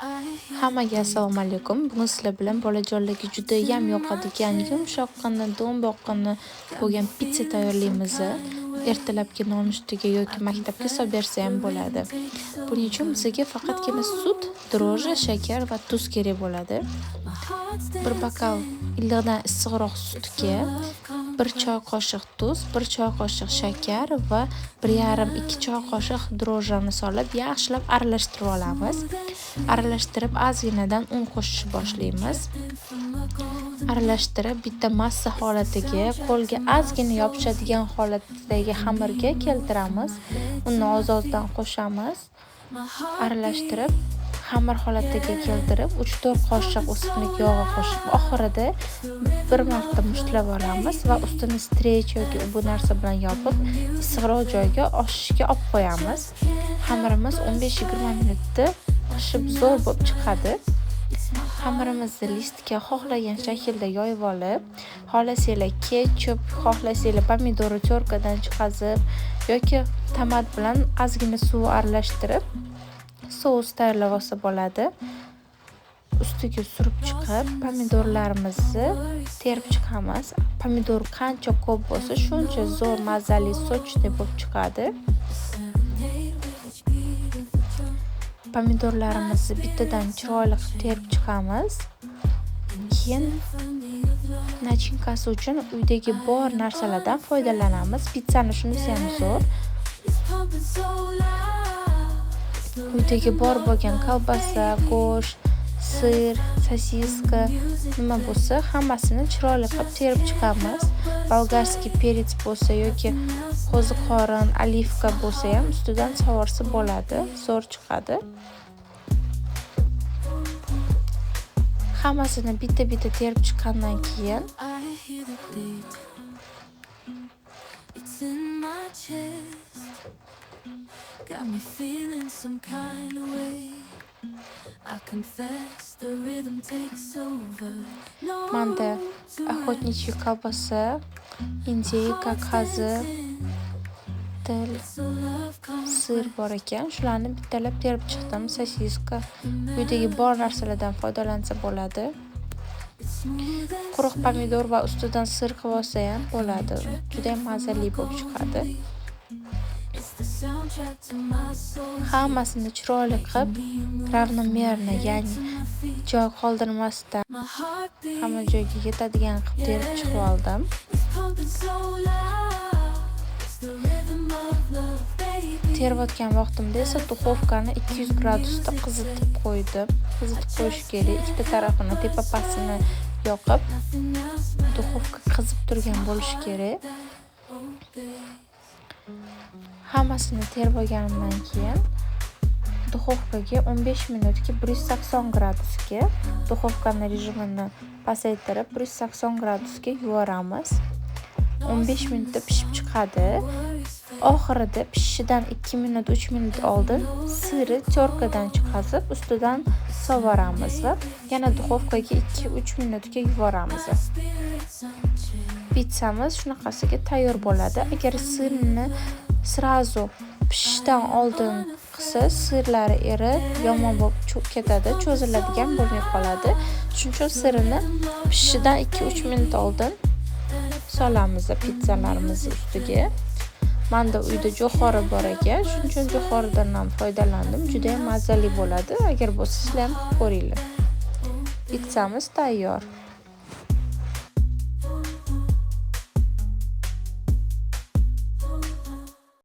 Hammaga assalomu alaykum. Bugun sizlar bilan bolajonlarga juda ham yoqadigan yumshoqqina, do'mboqqina bo'lgan pitsa tayyorlaymiz. Ertalabki nonushtaga yoki maktabga solib bersa ham bo'ladi. Buning uchun bizga faqatgina sut, dro'jji, shakar va tuz kerak bo'ladi. Bir bokal iliqdan issiqroq sutga 1 choy qoshiq tuz, 1 choy qoshiq shakar va 1,5-2 choy qoshiq dro'jjini solib yaxshilab aralashtirib olamiz. Aralashtirib ozginadan un qo'shishni boshlaymiz. Aralashtirib bitta massa holatiga, qo'lga ozgina yopishadigan holatdagi xamirga keltiramiz. Uni oz-ozdan qo'shamiz. Aralashtirib xamir holatiga keltirib 3-4 qoshiq o'simlik yog'i qo'shib oxirida bir marta mushtlab olamiz va ustini strech yoki bu narsa bilan yopib issiqroq joyga oshishga olib qo'yamiz. Xamirimiz 15-20 minutda pishib zo'r bo'lib chiqadi. Xamirimizni listga xohlagan shaklda yoyib olib, xohlasanglar ketchup, xohlasanglar pomidorni terkadan chiqazib yoki tomat bilan ozgina suv aralashtirib sous tayyorlab olsa bo'ladi. Ustiga surib chiqib, pomidorlarimizni terib chiqamiz. Pomidor qancha ko'p bo'lsa, shuncha zo'r mazali sochli bo'lib chiqadi. Pomidorlarimizni bittadan chiroyli qilib terib chiqamiz. Keyin nachinkasi uchun uydagi bor narsalardan foydalanamiz. Pizzani shunisi ham zo'r. Uydagi bor bo'lgan kolbasa, go'sht, sir, sosiska nima bo'lsa, hammasini chiroyli qilib terib chiqamiz. Bolgarskiy perets bo'lsa yoki qo'ziqorin, olivka bo'lsa ham ustidan sovorsa bo'ladi, zo'r chiqadi. Hammasini bitta-bitta terib chiqqandan keyin got me feeling some kind of way. I confess the rhythm takes over. Manda охотничья колбаса, индейка, qazi, til, sir bor ekan. Shularni bittalab terib chiqdim. Sosiska, uydagi bor narsalardan foydalansa bo'ladi. Quruq pomidor va ustidan sir qilib olsa ham bo'ladi. Juda ham mazali bo'lib chiqadi. Hammasini chiroyli qilib, ravnomerni, ya'ni joy qoldirmasdan hamma joyga yetadigan qilib terib chiqib oldim. Terayotgan vaqtimda esa duxovkani 200 gradusda qizitib qo'ydim. Qizitib qo'yish kerak. Ikkita tarafini tepa-pastini yoqib, duxovka qizib turgan bo'lishi kerak. Hammasini terib olganimdan keyin duxovkaga 15 minutga 180 gradusga duxovkani rejimini pasaytirib 180 gradusga yuboramiz. 15 minutda pishib chiqadi. Oxirida pishishidan 2 minut, 3 minut oldin sirni terkadan chiqazib, ustidan sovoramiz va yana duxovkaga 2-3 minutga yuboramiz. Pizzamiz shunaqasiga tayyor bo'ladi. Agar sirni srazu pishishdan oldin qilsa, sirlari erib, yomon bo'lib ketadi, cho'ziladigan bo'lmay qoladi. Shuning uchun sirni pishishidan 2-3 minut oldin solamiz pizzalarimiz ustiga. Menda uyda jo'xori bor ekan, shuning uchun jo'xoridan ham foydalandim. Juda ham mazali bo'ladi. Agar bo'lsa, sizlar ham ko'ringlar. Pizzamiz tayyor.